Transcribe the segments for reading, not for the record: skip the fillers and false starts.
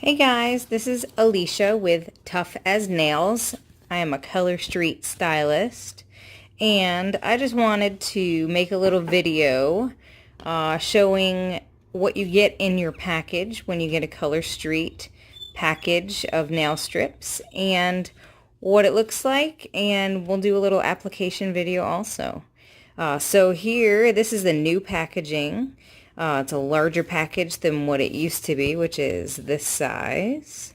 Hey guys, this is Alicia with Tough as Nails. I am a Colorstreet stylist, and I just wanted to make a little video showing what you get in your package when you get a Colorstreet package of nail strips and what it looks like, and we'll do a little application video also. So here, this is the new packaging. It's a larger package than what it used to be, which is this size.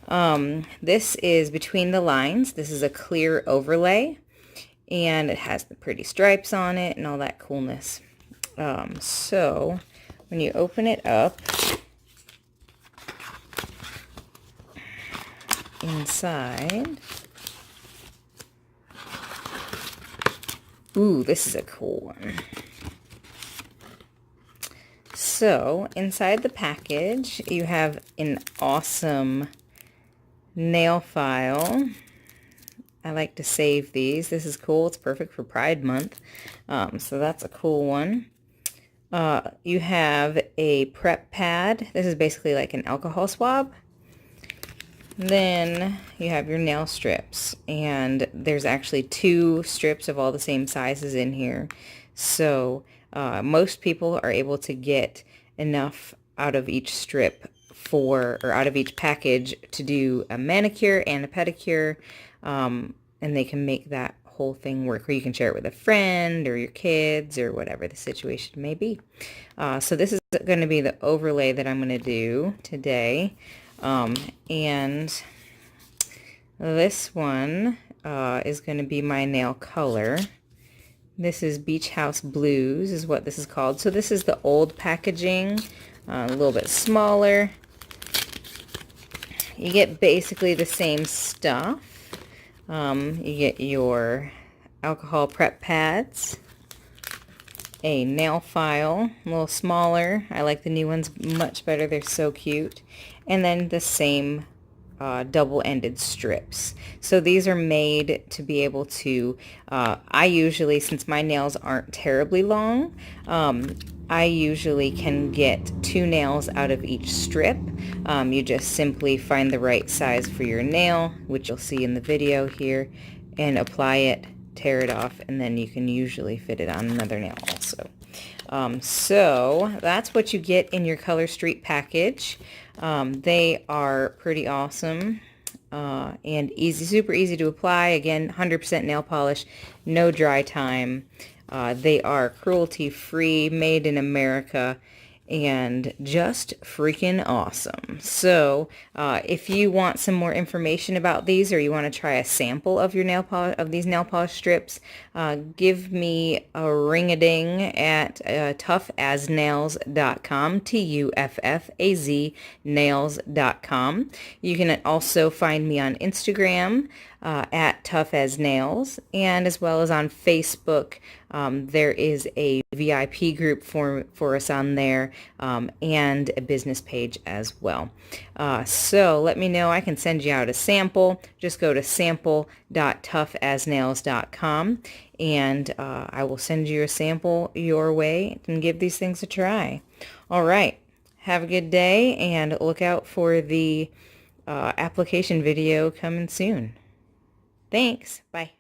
This is Between the Lines. This is a clear overlay, and it has the pretty stripes on it and all that coolness. So when you open it up, inside, ooh, this is a cool one. So inside the package, you have an awesome nail file. I like to save these. This is cool. It's perfect for Pride Month. So that's a cool one. You have a prep pad. This is basically like an alcohol swab. Then you have your nail strips, and there's actually 2 strips of all the same sizes in here. So most people are able to get enough out of each strip or out of each package to do a manicure and a pedicure, and they can make that whole thing work, or you can share it with a friend or your kids or whatever the situation may be. So this is going to be the overlay that I'm going to do today, and this one is going to be my nail color. This is Beach House Blues is what this is called. So this is the old packaging, a little bit smaller. You get basically the same stuff. You get your alcohol prep pads, a nail file, a little smaller. I like the new ones much better. They're so cute. And then the same double-ended strips. So these are made to be able to, I usually, since my nails aren't terribly long, I usually can get 2 nails out of each strip. You just simply find the right size for your nail, which you'll see in the video here, and apply it, tear it off, and then you can usually fit it on another nail also. So that's what you get in your Colorstreet package. They are pretty awesome and easy, super easy to apply. Again, 100% nail polish, no dry time. They are cruelty-free, made in America, and just freaking awesome. So if you want some more information about these, or you want to try a sample of your these nail polish strips, give me a ring-a-ding at toughaznails.com, TUFFAZ nails.com. You can also find me on Instagram at toughaznails, and as well as on Facebook. There is a VIP group for us on there, and a business page as well. So let me know. I can send you out a sample. Just go to sample.toughaznails.com, and I will send you a sample your way and give these things a try. All right. Have a good day, and look out for the application video coming soon. Thanks. Bye.